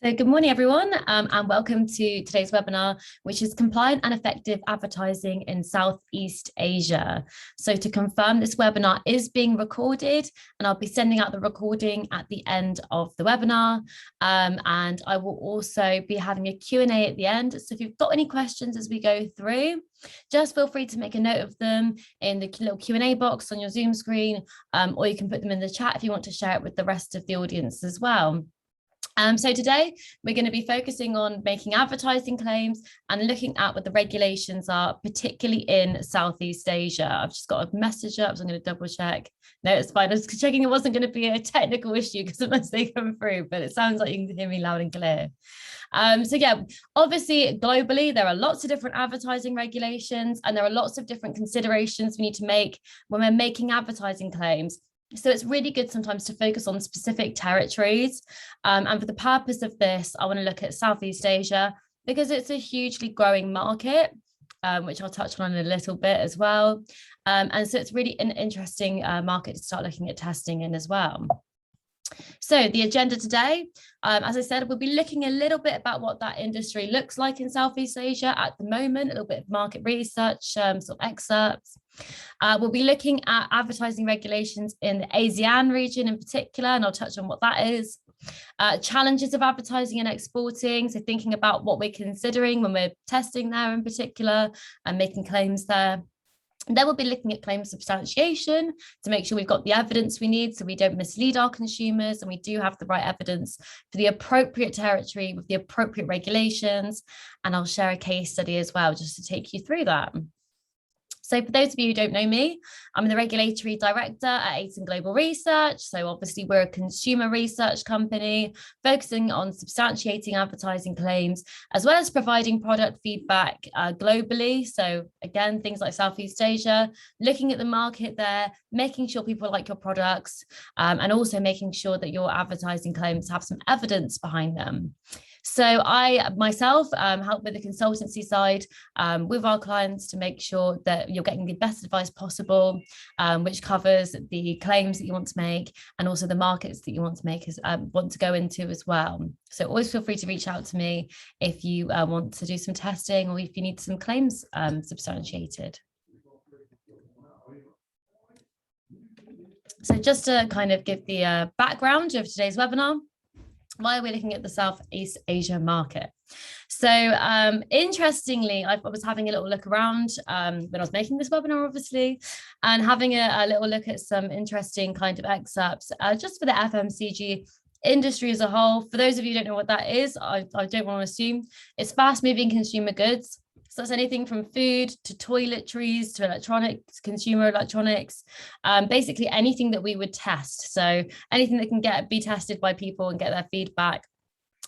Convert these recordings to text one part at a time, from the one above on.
So good morning, everyone, and welcome to today's webinar, which is Compliant and Effective Advertising in Southeast Asia. So to confirm, this webinar is being recorded, and I'll be sending out the recording at the end of the webinar. And I will also be having a Q&A at the end. So if you've got any questions as we go through, just feel free to make a note of them in the little Q&A box on your Zoom screen, or you can put them in the chat if you want to share it with the rest of the audience as well. So today we're going to be focusing on making advertising claims and looking at what the regulations are, particularly in Southeast Asia. I've just got a message up, so I'm going to double check. No, it's fine. I was checking it wasn't going to be a technical issue because sometimes they come through, but it sounds like you can hear me loud and clear. So yeah, obviously globally, there are lots of different advertising regulations and there are lots of different considerations we need to make when we're making advertising claims. So it's really good sometimes to focus on specific territories. And for the purpose of this, I want to look at Southeast Asia because it's a hugely growing market, which I'll touch on in a little bit as well. And so it's really an interesting market to start looking at testing in as well. So the agenda today, as I said, we'll be looking a little bit about what that industry looks like in Southeast Asia at the moment, a little bit of market research, sort of excerpts. We'll be looking at advertising regulations in the ASEAN region in particular, and I'll touch on what that is. Challenges of advertising and exporting, so thinking about what we're considering when we're testing there in particular and making claims there. And then we'll be looking at claim substantiation to make sure we've got the evidence we need so we don't mislead our consumers and we do have the right evidence for the appropriate territory with the appropriate regulations. And I'll share a case study as well just to take you through that. So for those of you who don't know me, I'm the Regulatory Director at Ayton Global Research. So obviously we're a consumer research company focusing on substantiating advertising claims, as well as providing product feedback globally. So again, things like Southeast Asia, looking at the market there, making sure people like your products, and also making sure that your advertising claims have some evidence behind them. So I myself help with the consultancy side with our clients to make sure that you're getting the best advice possible, which covers the claims that you want to make and also the markets that you want to make want to go into as well. So always feel free to reach out to me if you want to do some testing or if you need some claims substantiated. So just to kind of give the background of today's webinar, why are we looking at the Southeast Asia market? So interestingly, I was having a little look around when I was making this webinar, obviously, and having a little look at some interesting kind of excerpts just for the FMCG industry as a whole. For those of you who don't know what that is, I don't want to assume. It's fast-moving consumer goods. So that's anything from food to toiletries to electronics, consumer electronics, basically anything that we would test. So anything that can be tested by people and get their feedback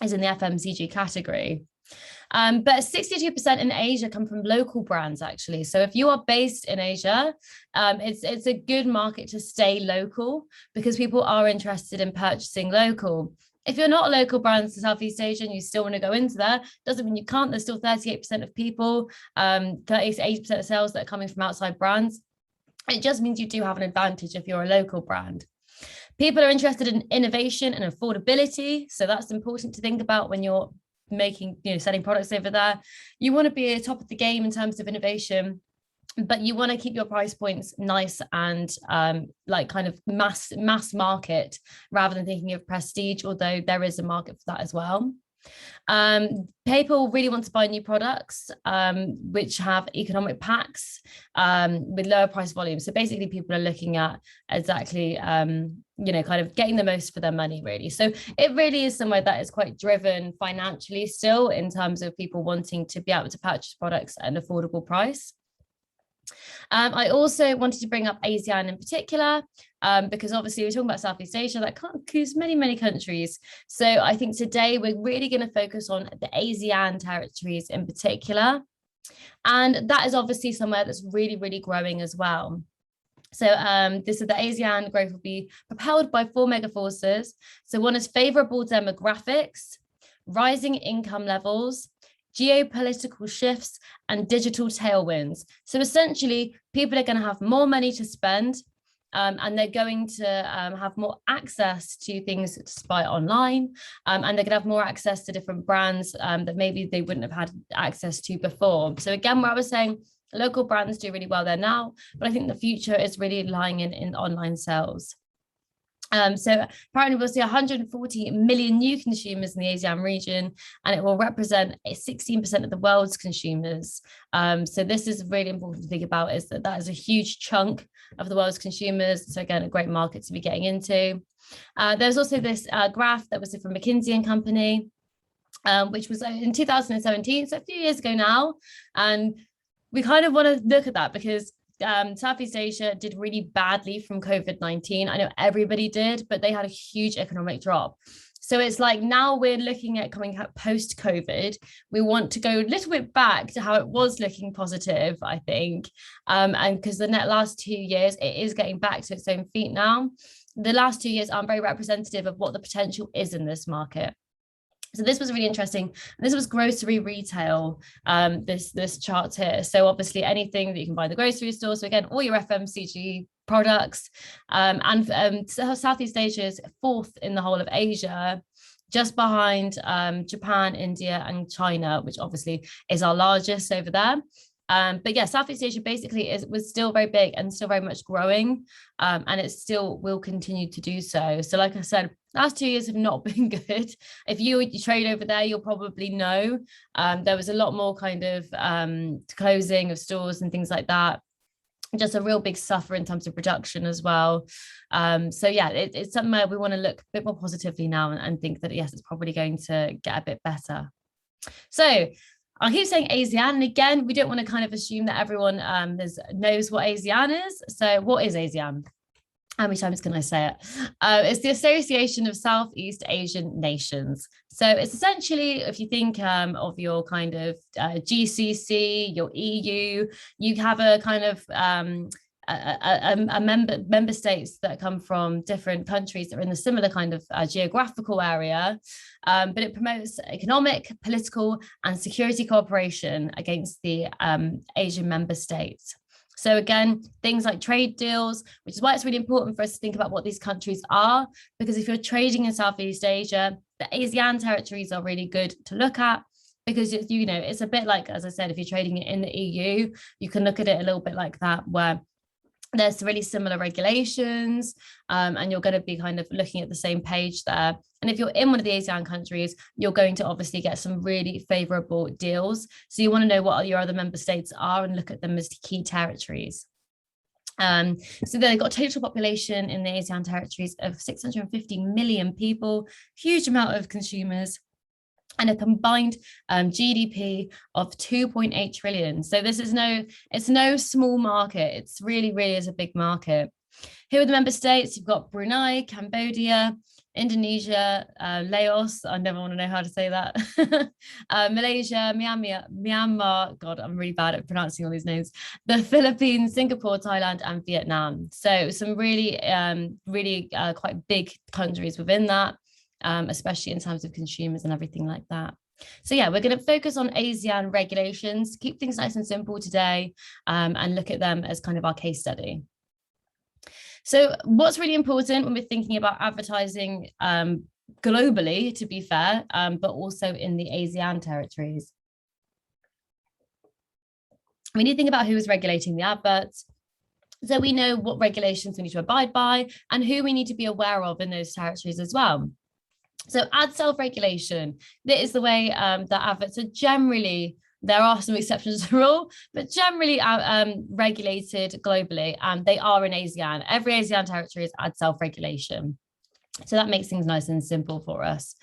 is in the FMCG category. But 62% in Asia come from local brands, actually. So if you are based in Asia, it's a good market to stay local because people are interested in purchasing local. If you're not a local brand to Southeast Asia and you still want to go into there, doesn't mean you can't. There's still 38% of people, 30 to 80% of sales that are coming from outside brands. It just means you do have an advantage if you're a local brand. People are interested in innovation and affordability. So that's important to think about when you're selling products over there. You want to be at the top of the game in terms of innovation, but you want to keep your price points nice and like kind of mass market rather than thinking of prestige, although there is a market for that as well. People really want to buy new products which have economic packs with lower price volume. So basically people are looking at exactly kind of getting the most for their money, really. So it really is somewhere that is quite driven financially still in terms of people wanting to be able to purchase products at an affordable price. I also wanted to bring up ASEAN in particular, because obviously we're talking about Southeast Asia, that includes many countries. So I think today we're really going to focus on the ASEAN territories in particular. And that is obviously somewhere that's really growing as well. So this is the ASEAN growth will be propelled by 4 mega forces. So one is favorable demographics, rising income levels, geopolitical shifts, and digital tailwinds. So essentially, people are going to have more money to spend, And they're going to have more access to things to spy online, and they're going to have more access to different brands that maybe they wouldn't have had access to before. So again, where I was saying local brands do really well there now, but I think the future is really lying in online sales. So apparently we'll see 140 million new consumers in the ASEAN region, and it will represent 16% of the world's consumers. So this is really important to think about, is that is a huge chunk of the world's consumers. So again, a great market to be getting into. There's also this graph that was from McKinsey and Company, which was in 2017, so a few years ago now. And we kind of want to look at that because Southeast Asia did really badly from COVID-19. I know everybody did, but they had a huge economic drop. So it's like now we're looking at coming out post-COVID. We want to go a little bit back to how it was looking positive, I think. And because the last 2 years, it is getting back to its own feet now. The last 2 years aren't very representative of what the potential is in this market. So this was really interesting. This was grocery retail, this chart here. So obviously anything that you can buy in the grocery store. So again, all your FMCG products, and Southeast Asia is fourth in the whole of Asia, just behind Japan, India, and China, which obviously is our largest over there. But yeah, Southeast Asia basically was still very big and still very much growing, and it still will continue to do so. So like I said, last 2 years have not been good. If you trade over there, you'll probably know there was a lot more kind of closing of stores and things like that. Just a real big suffer in terms of production as well. So yeah, it's something where we want to look a bit more positively now and think that yes, it's probably going to get a bit better. So I keep saying ASEAN, and again, we don't want to kind of assume that everyone knows what ASEAN is. So what is ASEAN? How many times can I say it? It's the Association of Southeast Asian Nations. So it's essentially, if you think of your kind of GCC, your EU, you have a kind of member states that come from different countries that are in the similar kind of geographical area, but it promotes economic, political, and security cooperation against the Asian member states. So again, things like trade deals, which is why it's really important for us to think about what these countries are, because if you're trading in Southeast Asia, the ASEAN territories are really good to look at, because you know it's a bit like, as I said, if you're trading in the EU, you can look at it a little bit like that, where there's really similar regulations, and you're going to be kind of looking at the same page there. And if you're in one of the ASEAN countries, you're going to obviously get some really favorable deals. So you want to know what your other member states are and look at them as key territories. So they've got a total population in the ASEAN territories of 650 million people, huge amount of consumers, and a combined GDP of 2.8 trillion. So this is it's no small market. It's really, really is a big market. Here are the member states. You've got Brunei, Cambodia, Indonesia, Laos, I never want to know how to say that, Malaysia, Myanmar, God, I'm really bad at pronouncing all these names, the Philippines, Singapore, Thailand, and Vietnam. So some really, really quite big countries within that, especially in terms of consumers and everything like that. So yeah, we're going to focus on ASEAN regulations, keep things nice and simple today, and look at them as kind of our case study. So what's really important when we're thinking about advertising globally, to be fair, but also in the ASEAN territories, we need to think about who is regulating the adverts. So we know what regulations we need to abide by and who we need to be aware of in those territories as well. So ad self-regulation, that is the way that adverts are generally, there are some exceptions to the rule, but generally regulated globally, and they are in ASEAN. Every ASEAN territory is ad self-regulation. So that makes things nice and simple for us.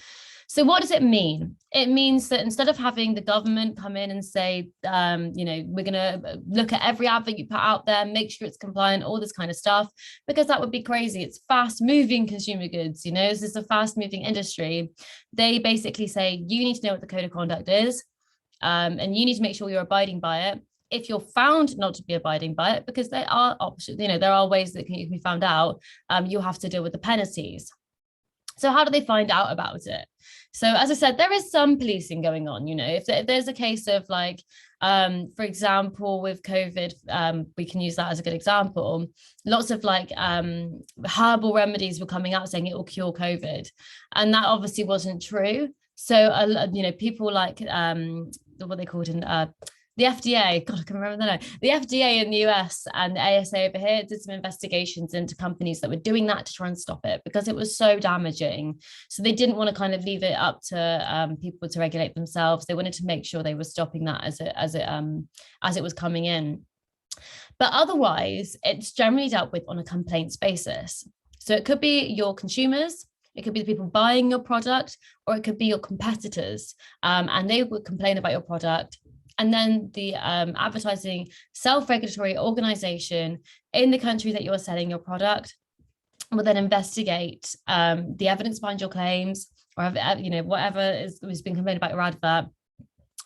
So what does it mean? It means that instead of having the government come in and say, we're going to look at every advert you put out there, make sure it's compliant, all this kind of stuff, because that would be crazy. It's fast moving consumer goods. This is a fast moving industry. They basically say, you need to know what the code of conduct is, and you need to make sure you're abiding by it. If you're found not to be abiding by it, because there are options, there are ways that you can be found out, you'll have to deal with the penalties. So how do they find out about it? So as I said, there is some policing going on. If there's a case of like, for example, with COVID, we can use that as a good example. Lots of like herbal remedies were coming out saying it will cure COVID, and that obviously wasn't true. So people like what they called in the FDA, God, I can remember that now. The FDA in the US and the ASA over here did some investigations into companies that were doing that to try and stop it because it was so damaging. So they didn't want to kind of leave it up to people to regulate themselves. They wanted to make sure they were stopping that as it was coming in. But otherwise, it's generally dealt with on a complaints basis. So it could be your consumers, it could be the people buying your product, or it could be your competitors, and they would complain about your product. And then the advertising self-regulatory organization in the country that you're selling your product will then investigate the evidence behind your claims, or whatever has been complained about your advert,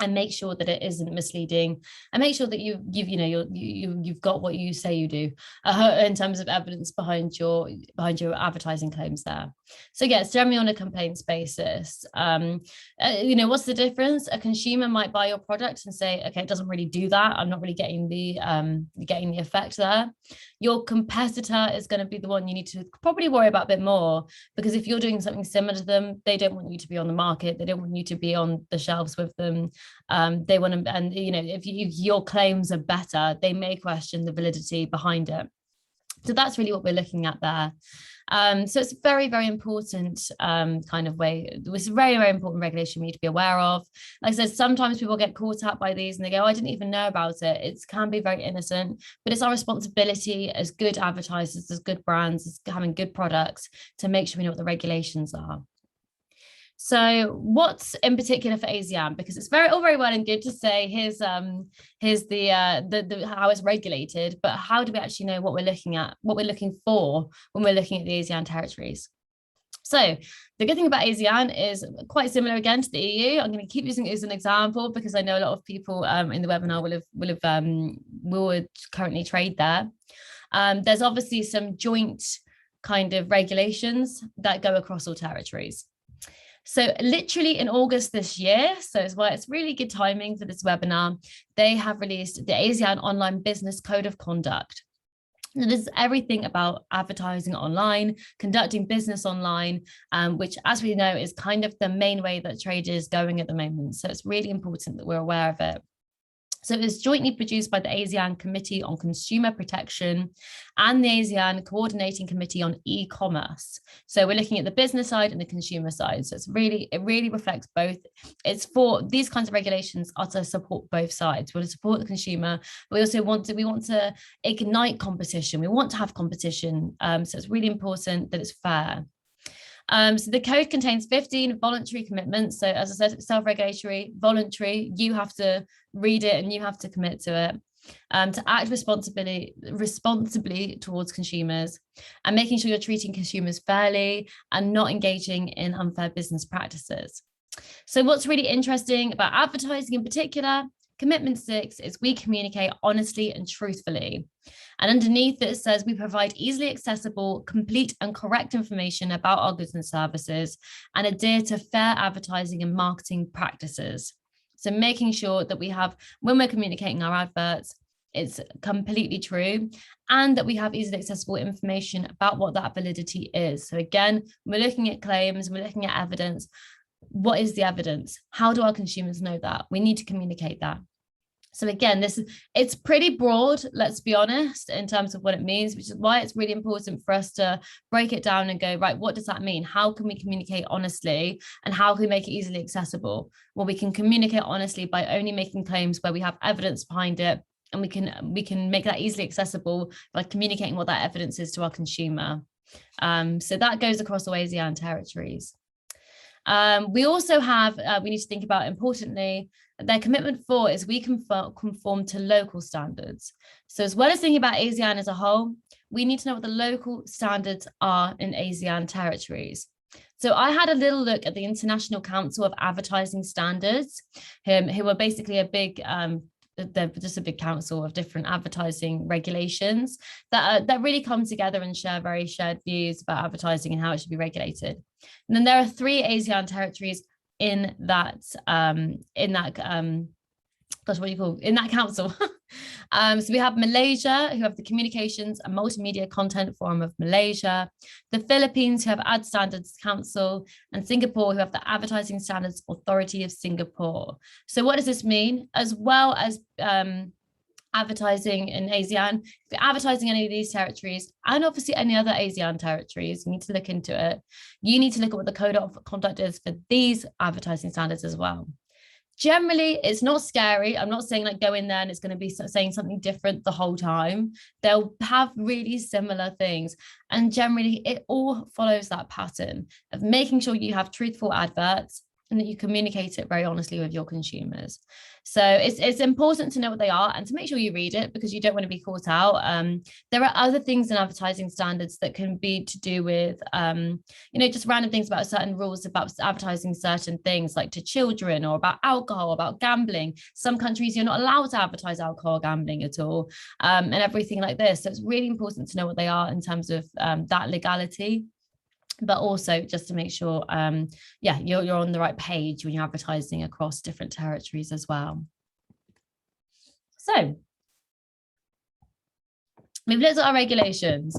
and make sure that it isn't misleading, and make sure that you've got what you say you do in terms of evidence behind your advertising claims there. So yeah, it's generally on a complaints basis. What's the difference? A consumer might buy your product and say, okay, it doesn't really do that. I'm not really getting the effect there. Your competitor is going to be the one you need to probably worry about a bit more, because if you're doing something similar to them, they don't want you to be on the market. They don't want you to be on the shelves with them. They want to, and if your claims are better, they may question the validity behind it. So that's really what we're looking at there. So it's a very, very important kind of way. It's a very, very important regulation we need to be aware of. Like I said, sometimes people get caught up by these and they go, oh, I didn't even know about it. It can be very innocent, but it's our responsibility as good advertisers, as good brands, as having good products, to make sure we know what the regulations are. So what's in particular for ASEAN? Because it's all very well and good to say here's the how it's regulated, but how do we actually know what we're looking at, what we're looking for when we're looking at the ASEAN territories? So the good thing about ASEAN is quite similar again to the EU. I'm going to keep using it as an example because I know a lot of people in the webinar will currently trade there. There's obviously some joint kind of regulations that go across all territories. So literally in August this year, so it's why it's really good timing for this webinar, they have released the ASEAN Online Business Code of Conduct. Now, this is everything about advertising online, conducting business online, which, as we know, is kind of the main way that trade is going at the moment. So it's really important that we're aware of it. So it was jointly produced by the ASEAN Committee on Consumer Protection and the ASEAN Coordinating Committee on E-commerce. So we're looking at the business side and the consumer side. So it really reflects both. It's for these kinds of regulations are to support both sides. We want to support the consumer, but we also want to ignite competition. We want to have competition. So it's really important that it's fair. So the code contains 15 voluntary commitments. So as I said, self-regulatory, voluntary, you have to read it and you have to commit to it, to act responsibly towards consumers, and making sure you're treating consumers fairly and not engaging in unfair business practices. So what's really interesting about advertising in particular, Commitment 6 is we communicate honestly and truthfully. And underneath it says we provide easily accessible, complete and correct information about our goods and services and adhere to fair advertising and marketing practices. So making sure that we have, when we're communicating our adverts, it's completely true, and that we have easily accessible information about what that validity is. So again, we're looking at claims, we're looking at evidence. What is the evidence? How do our consumers know that? We need to communicate that. So again, it's pretty broad, let's be honest, in terms of what it means, which is why it's really important for us to break it down and go, right, what does that mean? How can we communicate honestly, and how can we make it easily accessible? Well, we can communicate honestly by only making claims where we have evidence behind it, and we can make that easily accessible by communicating what that evidence is to our consumer. So that goes across the ASEAN territories. We also have, we need to think about, importantly, their commitment 4 is we conform to local standards. So as well as thinking about ASEAN as a whole, we need to know what the local standards are in ASEAN territories. So I had a little look at the International Council of Advertising Standards, who are basically a big they're just a big council of different advertising regulations that really come together and share very shared views about advertising and how it should be regulated. And then there are 3 ASEAN territories in that in that council. So we have Malaysia, who have the Communications and Multimedia Content Forum of Malaysia, the Philippines, who have Ad Standards Council, and Singapore, who have the Advertising Standards Authority of Singapore. So what does this mean? As well as advertising in ASEAN, if you're advertising any of these territories, and obviously any other ASEAN territories, you need to look into it. You need to look at what the code of conduct is for these advertising standards as well. Generally, it's not scary. I'm not saying like go in there and it's going to be saying something different the whole time. They'll have really similar things. And generally, it all follows that pattern of making sure you have truthful adverts and that you communicate it very honestly with your consumers. So it's important to know what they are and to make sure you read it, because you don't want to be caught out. There are other things in advertising standards that can be to do with, just random things about certain rules about advertising certain things, like to children, or about alcohol, about gambling. Some countries you're not allowed to advertise alcohol or gambling at all, and everything like this. So it's really important to know what they are in terms of that legality, but also just to make sure, you're on the right page when you're advertising across different territories as well. So we've looked at our regulations.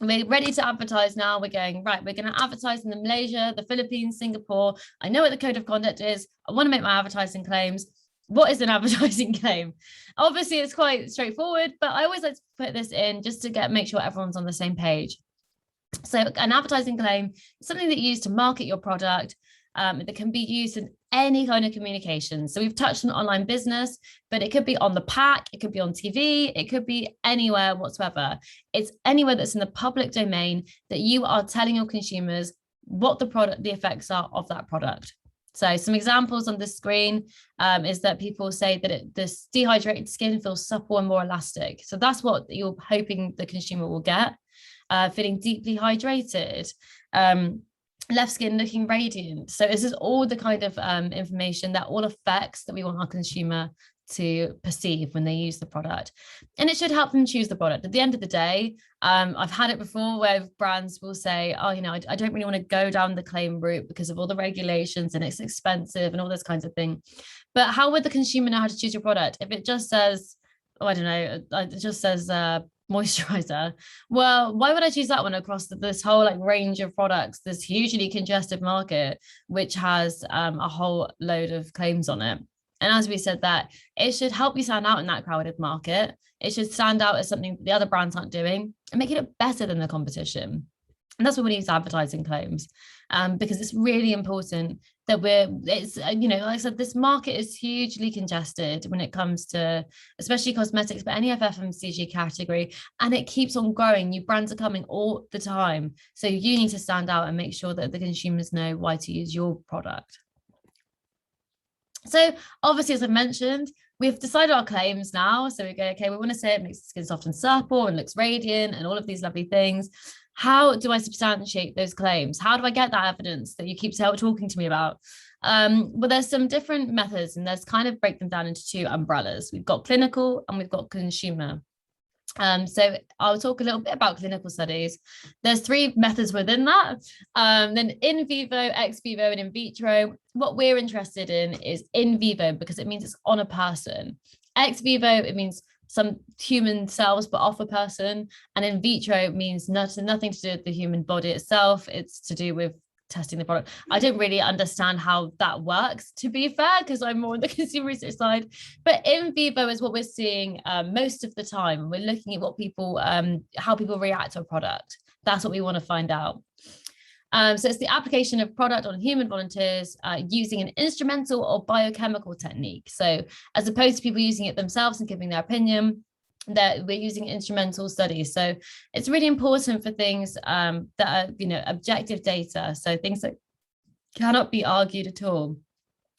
We're ready to advertise now. We're going, right, we're going to advertise in Malaysia, the Philippines, Singapore. I know what the code of conduct is. I want to make my advertising claims. What is an advertising claim? Obviously, it's quite straightforward, but I always like to put this in just to make sure everyone's on the same page. So an advertising claim is something that you use to market your product, that can be used in any kind of communication. So we've touched on online business, but it could be on the pack, it could be on TV, it could be anywhere whatsoever. It's anywhere that's in the public domain that you are telling your consumers what the effects are of that product. So some examples on the screen is that people say that this dehydrated skin feels supple and more elastic. So that's what you're hoping the consumer will get. Feeling deeply hydrated, left skin looking radiant. So this is all the kind of information that all effects that we want our consumer to perceive when they use the product. And it should help them choose the product. At the end of the day, I've had it before where brands will say, oh, I don't really want to go down the claim route because of all the regulations and it's expensive and all those kinds of things. But how would the consumer know how to choose your product? If it just says, it just says moisturizer, well, why would I choose that one across this whole range of products, this hugely congested market which has a whole load of claims on it? And as we said, that it should help you stand out in that crowded market. It should stand out as something the other brands aren't doing and make it look better than the competition. And that's what we use advertising claims, because it's really important that like I said, this market is hugely congested when it comes to especially cosmetics, but any FMCG category, and it keeps on growing. New brands are coming all the time. So you need to stand out and make sure that the consumers know why to use your product. So obviously, as I mentioned, we've decided our claims now. So we go, okay, we want to say it makes the skin soft and supple and looks radiant and all of these lovely things. How do I substantiate those claims? How do I get that evidence that you keep talking to me about? Well, there's some different methods, and there's kind of break them down into 2 umbrellas. We've got clinical and we've got consumer. So I'll talk a little bit about clinical studies. There's 3 methods within that. Then in vivo, ex vivo, and in vitro. What we're interested in is in vivo because it means it's on a person. Ex vivo, it means some human cells but off a person, and in vitro means nothing to do with the human body itself. It's to do with testing the product. I don't really understand how that works, to be fair, because I'm more on the consumer research side, but in vivo is what we're seeing most of the time. We're looking at what people how people react to a product. That's what we want to find out. So it's the application of product on human volunteers using an instrumental or biochemical technique. So as opposed to people using it themselves and giving their opinion, that we're using instrumental studies. So it's really important for things that are, objective data. So things that cannot be argued at all.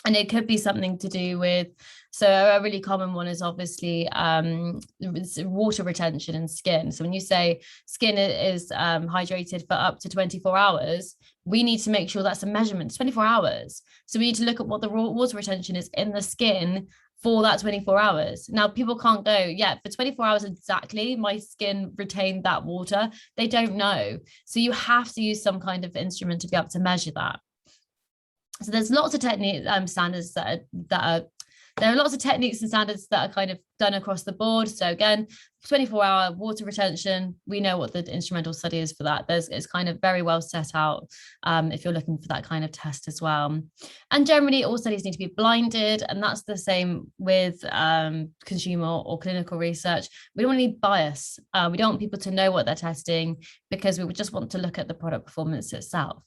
And it could be something to do with, so a really common one is obviously water retention in skin. So when you say skin is hydrated for up to 24 hours, we need to make sure that's a measurement, 24 hours. So we need to look at what the raw water retention is in the skin for that 24 hours. Now, people can't go, yeah, for 24 hours exactly, my skin retained that water. They don't know. So you have to use some kind of instrument to be able to measure that. So there's lots of technique standards that are there are lots of techniques and standards that are kind of done across the board. So again, 24-hour water retention, we know what the instrumental study is for that. It's kind of very well set out if you're looking for that kind of test as well. And generally, all studies need to be blinded, and that's the same with consumer or clinical research. We don't want any bias. We don't want people to know what they're testing, because we would just want to look at the product performance itself.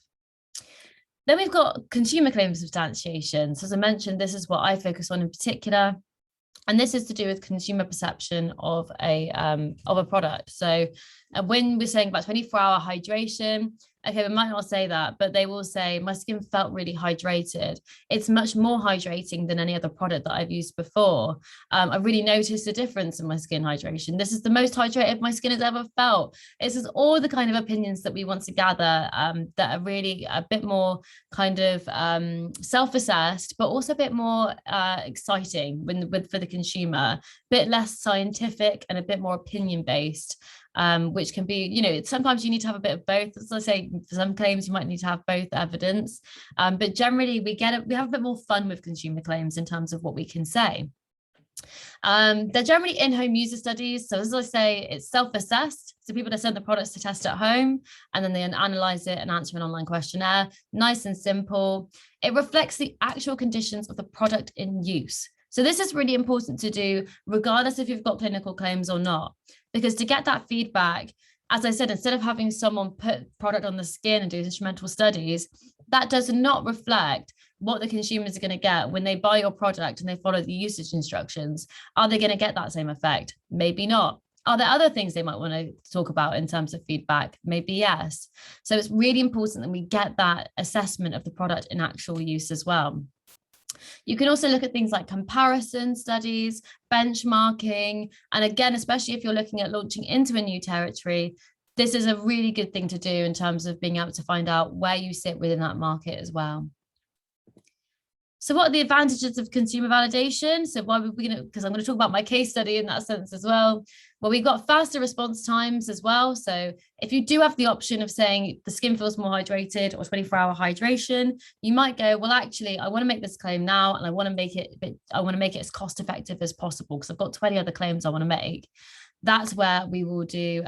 Then we've got consumer claim substantiation. So as I mentioned, this is what I focus on in particular. And this is to do with consumer perception of a product. So when we're saying about 24-hour hydration, okay, we might not say that, but they will say, my skin felt really hydrated. It's much more hydrating than any other product that I've used before. I really noticed a difference in my skin hydration. This is the most hydrated my skin has ever felt. This is all the kind of opinions that we want to gather that are really a bit more kind of self-assessed, but also a bit more exciting for the consumer, a bit less scientific and a bit more opinion-based. Which can be, you know, sometimes you need to have a bit of both. As I say, for some claims, you might need to have both evidence. But generally, we have a bit more fun with consumer claims in terms of what we can say. They're generally in-home user studies. So as I say, it's self-assessed. So people that send the products to test at home, and then they analyze it and answer an online questionnaire. Nice and simple. It reflects the actual conditions of the product in use. So this is really important to do, regardless if you've got clinical claims or not, because to get that feedback, as I said, instead of having someone put product on the skin and do instrumental studies, that does not reflect what the consumers are going to get when they buy your product and they follow the usage instructions. Are they going to get that same effect? Maybe not. Are there other things they might want to talk about in terms of feedback? Maybe yes. So it's really important that we get that assessment of the product in actual use as well. You can also look at things like comparison studies, benchmarking, and again, especially if you're looking at launching into a new territory, this is a really good thing to do in terms of being able to find out where you sit within that market as well. So what are the advantages of consumer validation? So why would we going to, because I'm going to talk about my case study in that sense as well. Well, we've got faster response times as well. So if you do have the option of saying the skin feels more hydrated or 24-hour hydration, you might go, well, actually, I want to make this claim now, and I want to make it as cost effective as possible because I've got 20 other claims I want to make. That's where we will do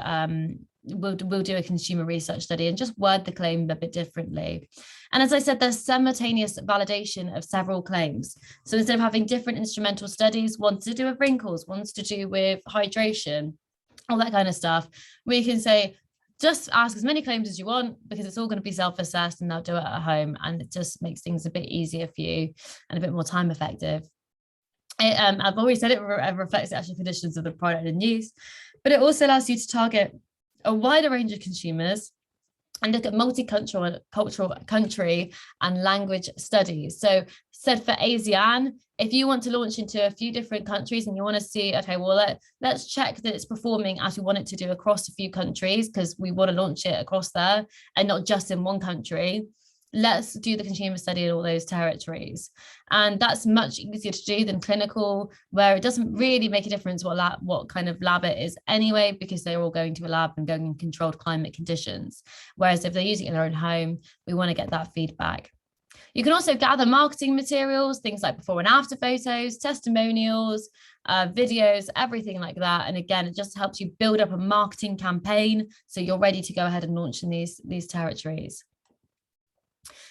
we'll do a consumer research study and just word the claim a bit differently. And as I said, there's simultaneous validation of several claims. So instead of having different instrumental studies, one's to do with wrinkles, one's to do with hydration, all that kind of stuff, we can say, just ask as many claims as you want, because it's all going to be self-assessed and they'll do it at home. And it just makes things a bit easier for you and a bit more time effective. I've already said it reflects the actual conditions of the product in use, but it also allows you to target a wider range of consumers and look at multicultural country and language studies. So said for ASEAN, if you want to launch into a few different countries and you want to see, okay, well, let's check that it's performing as we want it to do across a few countries, because we want to launch it across there and not just in one country. Let's do the consumer study in all those territories. And that's much easier to do than clinical, where it doesn't really make a difference what kind of lab it is anyway, because they're all going to a lab and going in controlled climate conditions. Whereas if they're using it in their own home, we want to get that feedback. You can also gather marketing materials, things like before and after photos, testimonials, videos, everything like that. And again, it just helps you build up a marketing campaign so you're ready to go ahead and launch in these territories.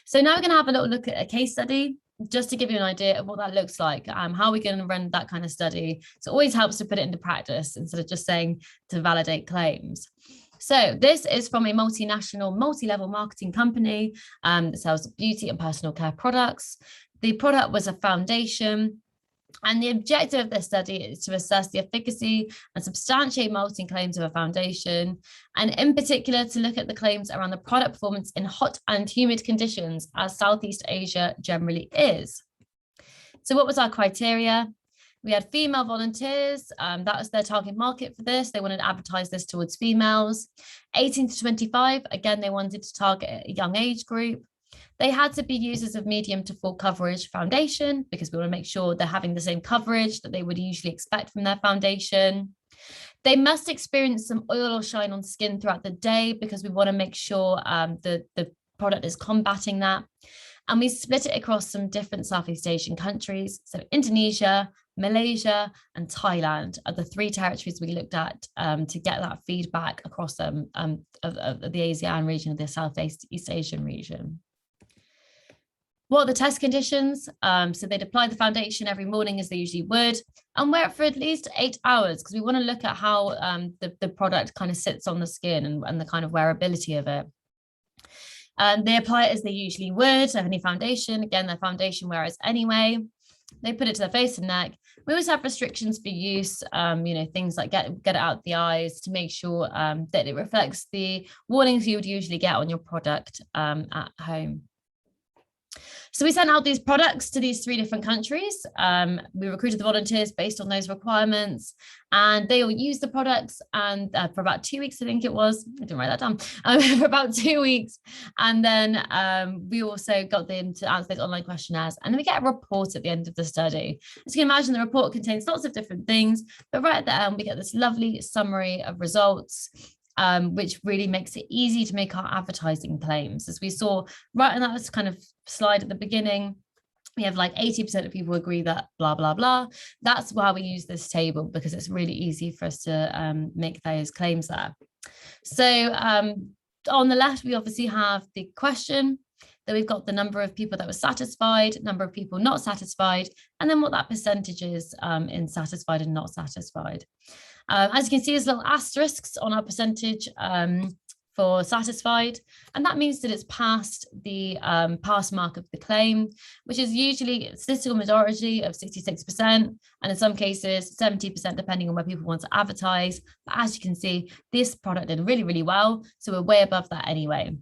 So now we're going to have a little look at a case study, just to give you an idea of what that looks like, how we're going to run that kind of study. So it always helps to put it into practice instead of just saying to validate claims. So this is from a multinational, multi-level marketing company that sells beauty and personal care products. The product was a foundation. And the objective of this study is to assess the efficacy and substantiate marketing claims of a foundation, and in particular to look at the claims around the product performance in hot and humid conditions, as Southeast Asia generally is. So what was our criteria? We had female volunteers, that was their target market for this. They wanted to advertise this towards females. 18 to 25, again, they wanted to target a young age group. They had to be users of medium to full coverage foundation because we want to make sure they're having the same coverage that they would usually expect from their foundation. They must experience some oil or shine on skin throughout the day because we want to make sure the product is combating that. And we split it across some different Southeast Asian countries. So Indonesia, Malaysia, and Thailand are the 3 territories we looked at to get that feedback across of the ASEAN region, of the Southeast Asian region. What are the test conditions? So they'd apply the foundation every morning as they usually would, and wear it for at least 8 hours because we want to look at how the product kind of sits on the skin and the kind of wearability of it. And they apply it as they usually would, any foundation. Again, their foundation wearers anyway. They put it to their face and neck. We always have restrictions for use, things like get it out the eyes to make sure that it reflects the warnings you would usually get on your product at home. So we sent out these products to these 3 different countries. We recruited the volunteers based on those requirements, and they all used the products and for about 2 weeks, I think it was. I didn't write that down. For about 2 weeks. And then we also got them to answer those online questionnaires, and then we get a report at the end of the study. As you can imagine, the report contains lots of different things, but right at the end, we get this lovely summary of results, which really makes it easy to make our advertising claims. As we saw right in that kind of slide at the beginning, we have like 80% of people agree that blah, blah, blah. That's why we use this table, because it's really easy for us to make those claims there. So on the left, we obviously have the question. Then we've got the number of people that were satisfied, number of people not satisfied, and then what that percentage is in satisfied and not satisfied. As you can see, there's little asterisks on our percentage for satisfied, and that means that it's past the pass mark of the claim, which is usually a statistical majority of 66%, and in some cases 70%, depending on where people want to advertise. But as you can see, this product did really, really well, so we're way above that anyway.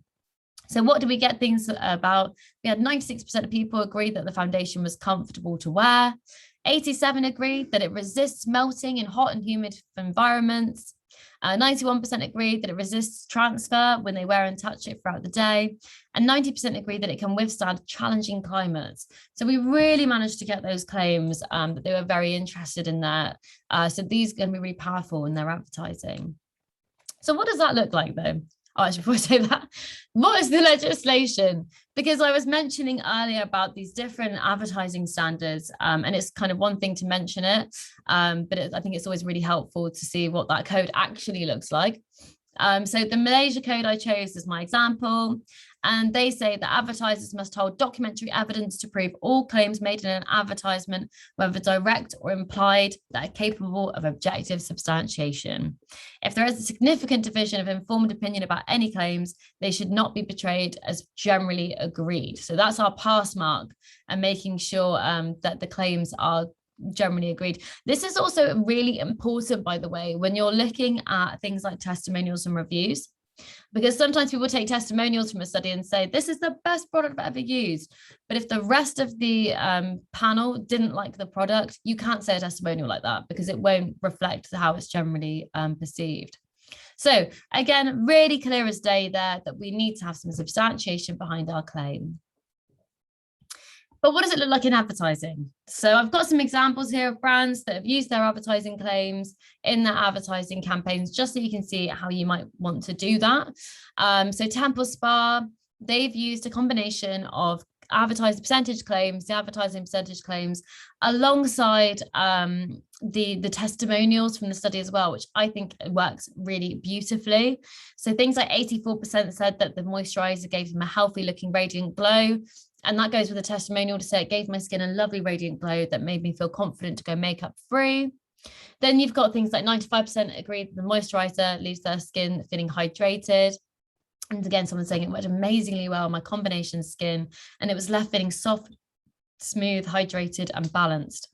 So what did we get things about? We had 96% of people agree that the foundation was comfortable to wear. 87% agreed that it resists melting in hot and humid environments. 91% agreed that it resists transfer when they wear and touch it throughout the day. And 90% agreed that it can withstand challenging climates. So we really managed to get those claims that they were very interested in that. So these are going to be really powerful in their advertising. So what does that look like though? Oh, actually, before I say that, what is the legislation? Because I was mentioning earlier about these different advertising standards, and it's kind of one thing to mention it, but I think it's always really helpful to see what that code actually looks like. So the Malaysia code I chose as my example, and they say that advertisers must hold documentary evidence to prove all claims made in an advertisement, whether direct or implied, that are capable of objective substantiation. If there is a significant division of informed opinion about any claims, they should not be portrayed as generally agreed. So that's our pass mark, and making sure that the claims are generally agreed. This is also really important, by the way, when you're looking at things like testimonials and reviews, because sometimes people take testimonials from a study and say, this is the best product I've ever used. But if the rest of the panel didn't like the product, you can't say a testimonial like that because it won't reflect how it's generally perceived. So again, really clear as day there that we need to have some substantiation behind our claim. But what does it look like in advertising? So I've got some examples here of brands that have used their advertising claims in their advertising campaigns, just so you can see how you might want to do that. So Temple Spa, they've used a combination of advertising percentage claims, alongside the testimonials from the study as well, which I think works really beautifully. So things like 84% said that the moisturizer gave them a healthy looking radiant glow. And that goes with a testimonial to say it gave my skin a lovely radiant glow that made me feel confident to go makeup free. Then you've got things like 95% agree that the moisturizer leaves their skin feeling hydrated. And again, someone saying it worked amazingly well on my combination skin, and it was left feeling soft, smooth, hydrated, and balanced.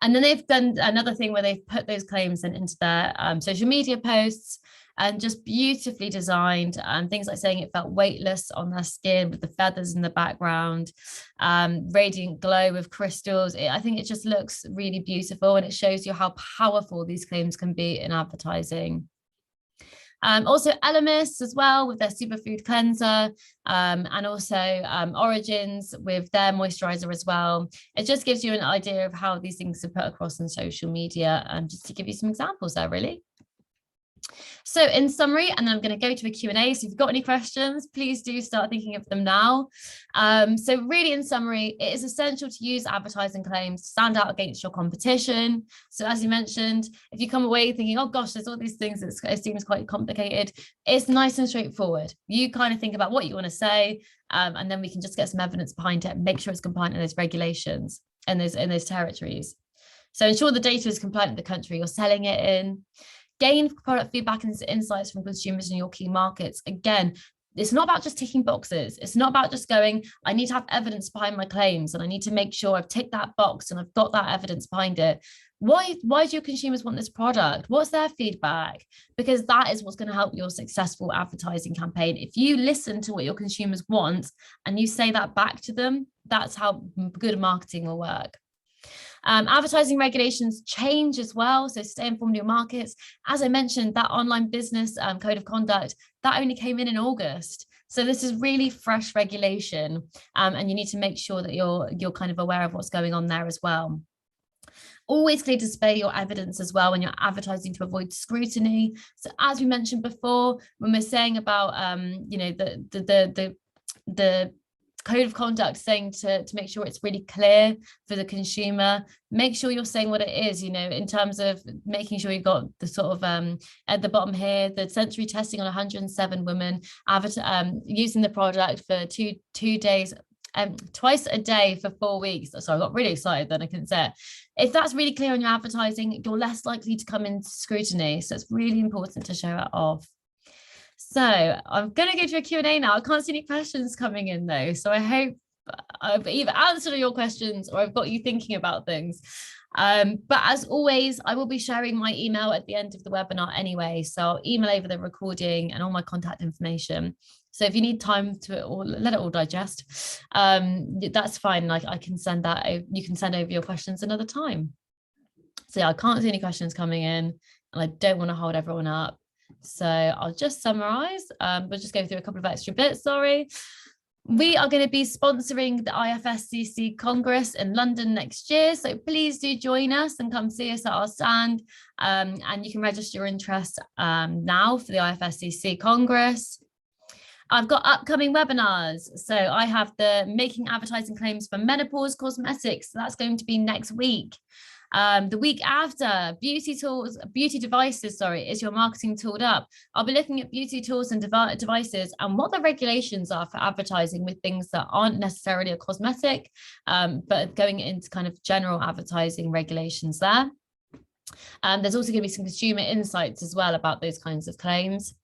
And then they've done another thing where they've put those claims into their social media posts, and just beautifully designed, things like saying it felt weightless on their skin with the feathers in the background, radiant glow with crystals. I think it just looks really beautiful, and it shows you how powerful these claims can be in advertising. Also Elemis as well with their superfood cleanser, and also Origins with their moisturizer as well. It just gives you an idea of how these things are put across on social media, just to give you some examples there, really. So in summary, and then I'm going to go to a Q&A. So if you've got any questions, please do start thinking of them now. So really in summary, it is essential to use advertising claims to stand out against your competition. So as you mentioned, if you come away thinking, oh gosh, there's all these things, it seems quite complicated, it's nice and straightforward. You kind of think about what you want to say, and then we can just get some evidence behind it and make sure it's compliant in those regulations and in those territories. So ensure the data is compliant in the country you're selling it in. Gain product feedback and insights from consumers in your key markets. Again, it's not about just ticking boxes. It's not about just going, I need to have evidence behind my claims and I need to make sure I've ticked that box and I've got that evidence behind it. Why do your consumers want this product? What's their feedback? Because that is what's going to help your successful advertising campaign. If you listen to what your consumers want and you say that back to them, that's how good marketing will work. Advertising regulations change as well, so stay informed of your markets. As I mentioned, that online business code of conduct, that only came in August. So this is really fresh regulation, and you need to make sure that you're kind of aware of what's going on there as well. Always clearly display your evidence as well when you're advertising to avoid scrutiny. So as we mentioned before, when we're saying about the code of conduct, saying to make sure it's really clear for the consumer, make sure you're saying what it is, in terms of making sure you've got the sort of at the bottom here, the sensory testing on 107 women using the product for two days, twice a day for 4 weeks. So I got really excited then, I couldn't say it. If that's really clear on your advertising, you're less likely to come into scrutiny. So it's really important to show it off. So I'm going to go to a Q&A now. I can't see any questions coming in though. So I hope I've either answered your questions or I've got you thinking about things. But as always, I will be sharing my email at the end of the webinar anyway. So I'll email over the recording and all my contact information. So if you need time to let it all digest, that's fine. Like I can send that, you can send over your questions another time. So yeah, I can't see any questions coming in and I don't want to hold everyone up. So I'll just summarize. We'll just go through a couple of extra bits, sorry. We are going to be sponsoring the IFSCC Congress in London next year. So please do join us and come see us at our stand. And you can register your interest now for the IFSCC Congress. I've got upcoming webinars. So I have the Making Advertising Claims for Menopause Cosmetics. So that's going to be next week. The week after, beauty devices, is your marketing tooled up? I'll be looking at beauty tools and devices and what the regulations are for advertising with things that aren't necessarily a cosmetic, but going into kind of general advertising regulations there. There's also going to be some consumer insights as well about those kinds of claims.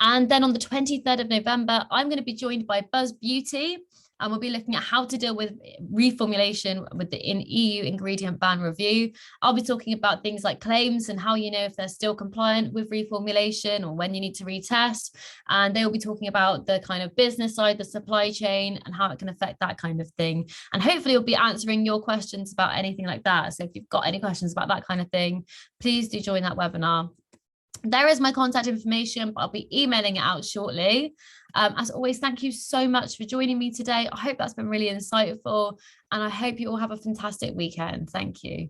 And then on the 23rd of November, I'm going to be joined by Buzz Beauty. And we'll be looking at how to deal with reformulation with the EU ingredient ban review. I'll be talking about things like claims and how you know if they're still compliant with reformulation or when you need to retest. And they'll be talking about the kind of business side, the supply chain, and how it can affect that kind of thing. And hopefully we'll be answering your questions about anything like that. So if you've got any questions about that kind of thing, please do join that webinar. There is my contact information, but I'll be emailing it out shortly. As always, thank you so much for joining me today. I hope that's been really insightful, and I hope you all have a fantastic weekend. Thank you.